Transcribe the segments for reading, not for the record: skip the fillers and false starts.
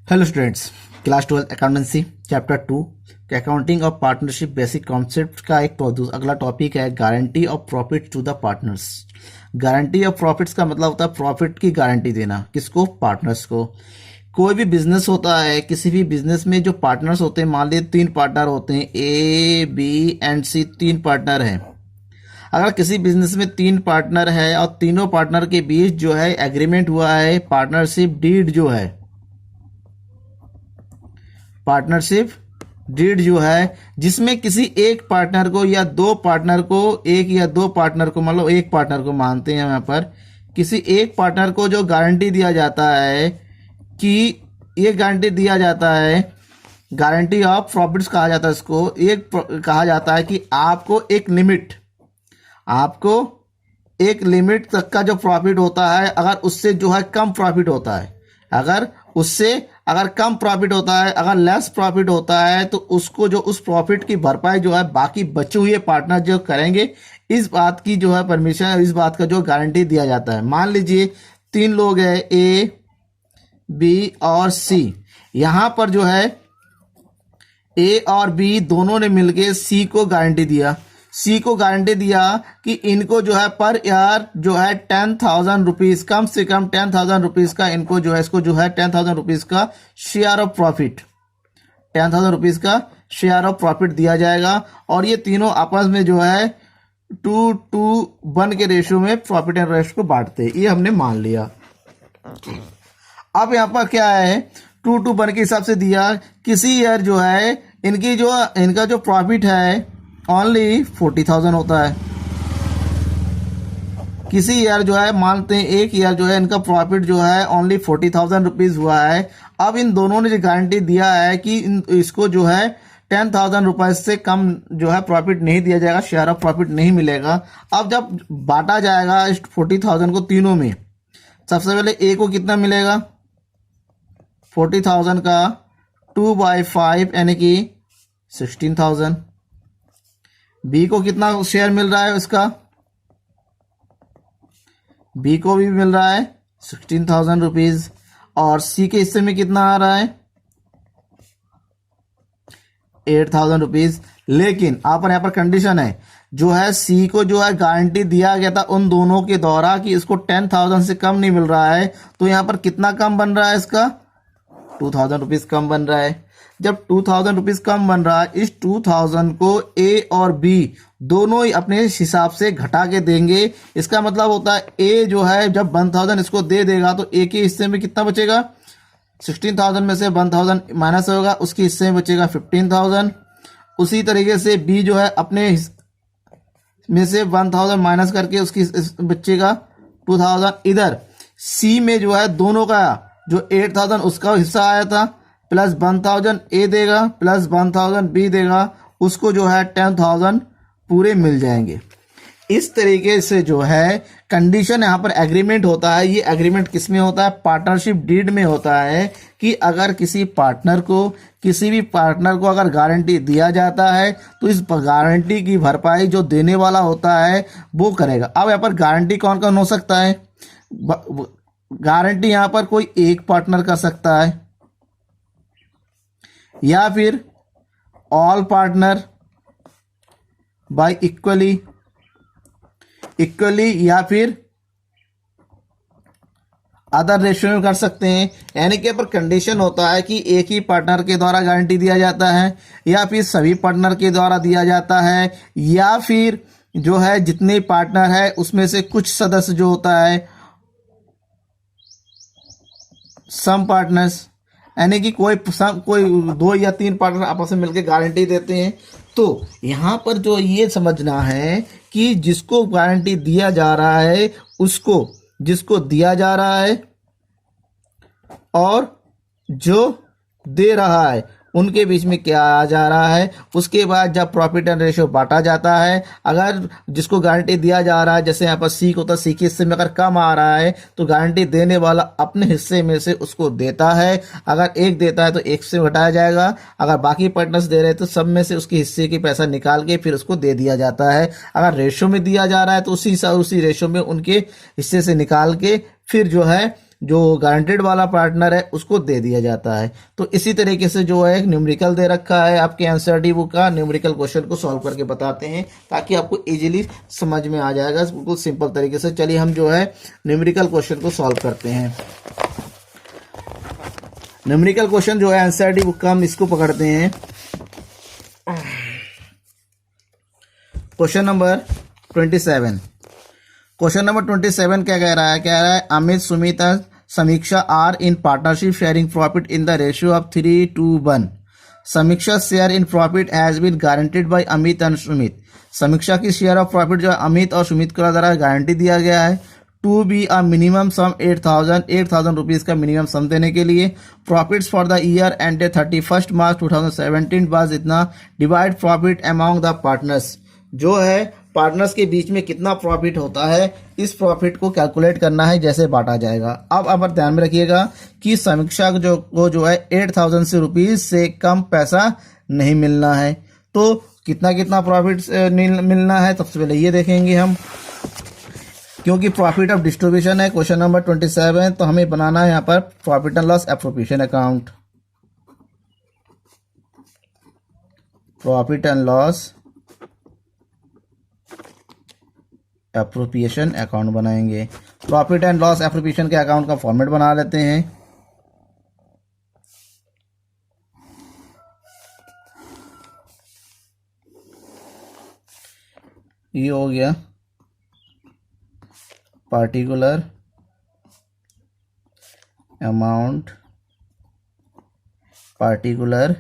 Hello students, class 12 accountancy chapter 2 accounting of partnership basic concept का एक अगला topic है guarantee of profit to the partners. Guarantee of profits का मतलब होता है प्रॉफिट की गारंटी देना। किसको? पार्टनर्स को। कोई भी बिजनेस होता है, किसी भी बिजनेस में जो पार्टनर्स होते हैं, मान लीजिए 3 पार्टनर होते हैं, A B and C, 3 partner हैं। अगर किसी बिजनेस में 3 पार्टनर है और तीनों पार्टनर के बीच जो है एग्रीमेंट हुआ है, पार्टनरशिप डीड जो है, पार्टनरशिप डीड जो है, जिसमें किसी एक पार्टनर को या दो पार्टनर को, एक या दो पार्टनर को, मतलब एक पार्टनर को मानते हैं यहाँ पर, किसी एक पार्टनर को जो गारंटी दिया जाता है कि ये गारंटी दिया जाता है, गारंटी ऑफ प्रॉफिट्स कहा जाता है इसको। एक कहा जाता है कि आपको एक लिमिट तक का जो प्रॉफिट होता है, अगर उससे जो है कम प्रॉफिट होता है, अगर कम प्रॉफिट होता है, अगर लेस प्रॉफिट होता है, तो उसको जो उस प्रॉफिट की भरपाई जो है बाकी बचे हुए पार्टनर जो करेंगे, इस बात की जो है परमिशन, इस बात का जो गारंटी दिया जाता है। मान लीजिए 3 लोग हैं, ए बी और सी। यहां पर जो है ए और बी दोनों ने मिलकर सी को गारंटी दिया कि इनको जो है पर ईयर जो है 10,000 रुपीज, कम से कम 10,000 रुपीज का इनको जो है, इसको जो है 10,000 रुपीज का शेयर ऑफ प्रॉफिट, 10,000 रुपीज का शेयर ऑफ प्रॉफिट दिया जाएगा। और ये तीनों आपस में जो है 2:1 के रेशियो में प्रॉफिट एंड रेशियो को बांटते हैं। ये हमने मान लिया। अब यहाँ पर क्या है, 2:1 के हिसाब से दिया। किसी ईयर जो है इनका जो प्रॉफिट है ओनली 40,000 होता है। किसी ईयर जो है, मानते हैं एक ईयर जो है इनका प्रॉफिट जो है ओनली 40,000 रुपीज हुआ है। अब इन दोनों ने जो गारंटी दिया है कि इसको जो है 10,000 रुपए से कम जो है प्रॉफिट नहीं दिया जाएगा, शेयर ऑफ प्रॉफिट नहीं मिलेगा। अब जब बांटा जाएगा इस 40,000 को तीनों में, सबसे पहले ए को कितना मिलेगा, 40,000 का 2/5 यानी कि 16,000। बी को कितना शेयर मिल रहा है उसका, बी को भी मिल रहा है 16,000 रुपीज। और सी के हिस्से में कितना आ रहा है, 8,000 रुपीज। लेकिन यहाँ पर कंडीशन है, जो है सी को जो है गारंटी दिया गया था उन दोनों के द्वारा कि इसको 10,000 से कम नहीं मिल रहा है, तो यहाँ पर कितना कम बन रहा है, इसका 2,000 रुपीज कम बन रहा है। जब 2,000 रुपीज कम बन रहा है, इस 2,000 को ए और बी दोनों ही अपने हिसाब से घटा के देंगे। इसका मतलब होता है ए जो है जब 1,000 इसको दे देगा तो ए के हिस्से में कितना बचेगा, 16,000 में से 1,000 माइनस होगा, उसके हिस्से में बचेगा 15,000। उसी तरीके से बी जो है अपने में से 1,000 माइनस करके उसकी बचेगा 2,000। इधर सी में जो है दोनों का जो 8,000 उसका हिस्सा आया था, प्लस 1,000 ए देगा, प्लस 1,000 बी देगा, उसको जो है 10,000 पूरे मिल जाएंगे। इस तरीके से जो है कंडीशन यहाँ पर एग्रीमेंट होता है। ये एग्रीमेंट किस में होता है, पार्टनरशिप डीड में होता है कि अगर किसी भी पार्टनर को अगर गारंटी दिया जाता है तो इस गारंटी की भरपाई जो देने वाला होता है वो करेगा। अब यहाँ पर गारंटी कौन कौन हो सकता है, गारंटी यहाँ पर कोई एक पार्टनर कर सकता है, या फिर ऑल पार्टनर बाय इक्वली, या फिर अदर रेशियो में कर सकते हैं। यानी कि पर कंडीशन होता है कि एक ही पार्टनर के द्वारा गारंटी दिया जाता है, या फिर सभी पार्टनर के द्वारा दिया जाता है, या फिर जो है जितने पार्टनर है उसमें से कुछ सदस्य जो होता है, सम पार्टनर्स, यानी कि कोई 2 या 3 पार्टनर आपस में मिलकर गारंटी देते हैं। तो यहां पर जो ये समझना है कि जिसको गारंटी दिया जा रहा है, जिसको दिया जा रहा है और जो दे रहा है, उनके बीच में क्या आ जा रहा है। उसके बाद जब प्रॉफिट एंड रेशियो बांटा जाता है, अगर जिसको गारंटी दिया जा रहा है, जैसे यहाँ पर सी को, तो सी के हिस्से में अगर कम आ रहा है तो गारंटी देने वाला अपने हिस्से में से उसको देता है। अगर एक देता है तो एक से घटाया जाएगा, अगर बाकी पार्टनर्स दे रहे हैं तो सब में से उसके हिस्से की पैसा निकाल के फिर उसको दे दिया जाता है। अगर रेशियो में दिया जा रहा है तो उसी रेशियो में उनके हिस्से से निकाल के फिर जो है जो गारंटेड वाला पार्टनर है उसको दे दिया जाता है। तो इसी तरीके से जो है एक न्यूमेरिकल दे रखा है आपके एनसीईआरटी बुक का, न्यूमेरिकल क्वेश्चन को सॉल्व करके बताते हैं ताकि आपको इजीली समझ में आ जाएगा बिल्कुल सिंपल तरीके से। चलिए हम जो है न्यूमेरिकल क्वेश्चन को सॉल्व करते हैं। न्यूमेरिकल क्वेश्चन जो है एनसीईआरटी बुक का, हम इसको पकड़ते हैं। Question number 27। क्वेश्चन नंबर 27 क्या कह रहा है? कह रहा है Amit, Sumit, Samiksha are in partnership sharing profit in the ratio of 3:1। Samiksha share in profit has been guaranteed by Amit and Sumit. Samiksha की शेयर ऑफ प्रॉफिट जो अमित और सुमित के द्वारा गारंटी दिया गया है to be a minimum sum 8,000 rupees का मिनिमम सम देने के लिए। Profits for the year ended 31 March 2017 was इतना, divide profit among the partners. जो है पार्टनर्स के बीच में कितना प्रॉफिट होता है, इस प्रॉफिट को कैलकुलेट करना है, जैसे बांटा जाएगा। अब आप ध्यान में रखिएगा कि समीक्षा जो है 8,000 से रुपीज से कम पैसा नहीं मिलना है। तो कितना कितना प्रॉफिट मिलना है, सबसे पहले ये देखेंगे हम, क्योंकि प्रॉफिट ऑफ डिस्ट्रीब्यूशन है क्वेश्चन नंबर 27, तो हमें बनाना है यहाँ पर profit and loss appropriation account. Profit and loss appropriation account बनाएंगे। प्रॉफिट एंड लॉस एप्रोप्रिएशन के अकाउंट का फॉर्मेट बना लेते हैं। ये हो गया पार्टिकुलर अमाउंट, पार्टिकुलर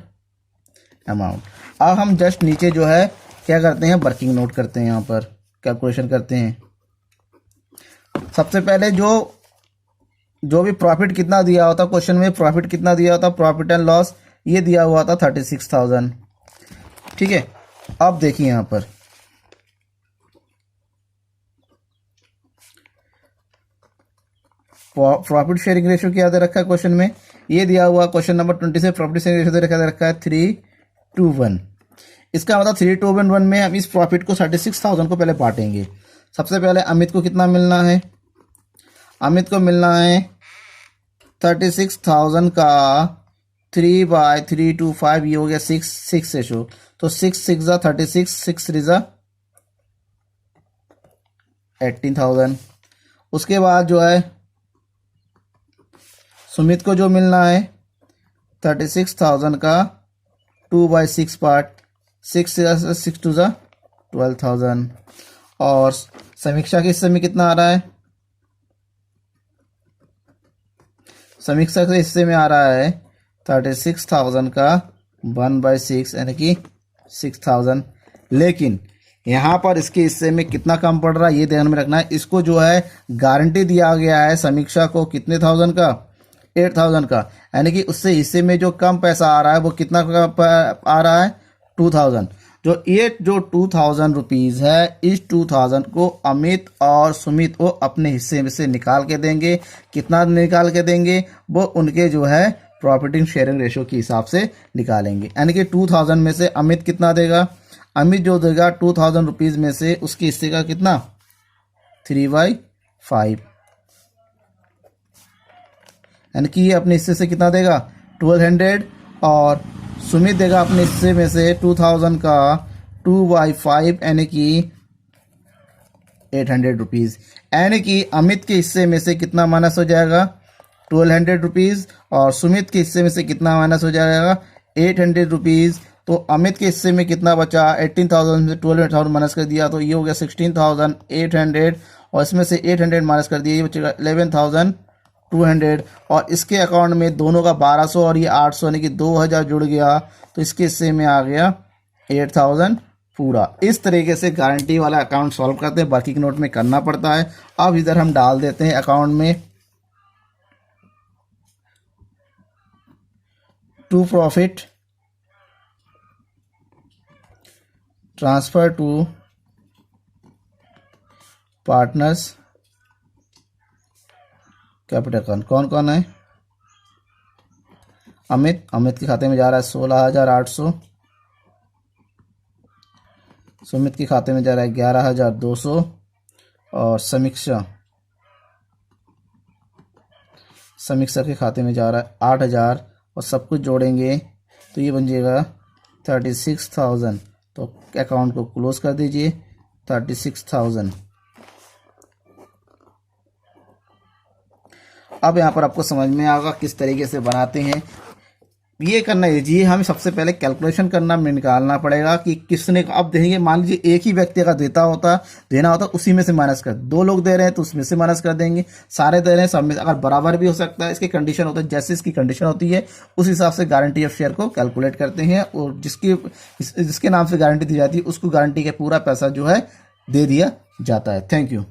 अमाउंट। अब हम जस्ट नीचे जो है क्या करते हैं, वर्किंग नोट करते हैं, यहाँ पर कैलकुलेशन करते हैं। सबसे पहले जो भी प्रॉफिट कितना दिया होता क्वेश्चन में, प्रॉफिट कितना दिया होता, प्रॉफिट एंड लॉस ये दिया हुआ था 36,000। ठीक है, अब देखिए यहाँ पर प्रॉफिट शेयरिंग रेशियो क्या दे रखा है क्वेश्चन में, ये दिया हुआ क्वेश्चन नंबर 20 से प्रॉफिट शेयरिंग रेशियो दे रखा है 3:1। इसका मतलब 3:1 में हम इस प्रॉफिट को 36,000 को पहले बांटेंगे। सबसे पहले अमित को कितना मिलना है, अमित को मिलना है 36,000 का 3/325, ये हो गया 6 रेशो। तो 6 × 36, 6 × 18,000। उसके बाद जो है सुमित को जो मिलना है 36,000 का 2/6 पार्ट, 6 × 2 12,000। और समीक्षा के हिस्से में कितना आ रहा है, समीक्षा के हिस्से में आ रहा है 36,000 का 1/6 यानी कि 6,000। लेकिन यहाँ पर इसके हिस्से में कितना कम पड़ रहा है ये ध्यान में रखना है। इसको जो है गारंटी दिया गया है समीक्षा को कितने 1,000 का, 8,000 का, यानी कि उससे हिस्से में जो कम पैसा आ रहा है वो कितना आ रहा है 2,000। जो 2,000 रुपीज़ है, इस 2,000 को अमित और सुमित वो अपने हिस्से में से निकाल के देंगे। कितना निकाल के देंगे, वो उनके जो है प्रॉफिट शेयरिंग रेशियो के हिसाब से निकालेंगे। यानी कि 2,000 में से अमित कितना देगा, अमित जो देगा 2,000 रुपीज़ में से उसके हिस्से का कितना 3/5, यानी कि ये अपने हिस्से से कितना देगा 1,200, और सुमित देगा अपने हिस्से में से 2,000 का 2/5 यानी कि 800 रुपीज़। यानी कि अमित के हिस्से में से कितना माइनस हो जाएगा 1,200 रुपीज़, और सुमित के हिस्से में से कितना माइनस हो जाएगा 800 रुपीज़। तो अमित के हिस्से में कितना बचा, 18,000 से 12,000 माइनस कर दिया तो ये हो गया 16,800, और इसमें से 800 माइनस कर दिया, ये बचेगा 11,200। और इसके अकाउंट में दोनों का 1,200 और ये 800 यानी कि 2,000 जुड़ गया, तो इसके हिस्से में आ गया 8,000 पूरा। इस तरीके से गारंटी वाला अकाउंट सॉल्व करते हैं, बाकी के नोट में करना पड़ता है। अब इधर हम डाल देते हैं अकाउंट में to profit transfer to partners capital account. कौन कौन है, अमित के खाते में जा रहा है 16,800, सुमित के खाते में जा रहा है 11,200, और समीक्षा समीक्षा के खाते में जा रहा है 8,000 और सब कुछ जोड़ेंगे तो ये बन जाएगा 36,000। तो अकाउंट को क्लोज कर दीजिए 36,000। अब यहाँ पर आपको समझ में आएगा किस तरीके से बनाते हैं। ये करना इजी है, हमें सबसे पहले कैलकुलेशन करना में निकालना पड़ेगा कि किसने, अब देखेंगे मान लीजिए एक ही व्यक्ति का देना होता उसी में से माइनस कर, 2 लोग दे रहे हैं तो उसमें से माइनस कर देंगे, सारे दे रहे हैं सब में, अगर बराबर भी हो सकता है इसकी कंडीशन होता है, जैसे इसकी कंडीशन होती है उस हिसाब से गारंटी ऑफ शेयर को कैलकुलेट करते हैं और जिसके नाम से गारंटी दी जाती है उसको गारंटी का पूरा पैसा जो है दे दिया जाता है। Thank you.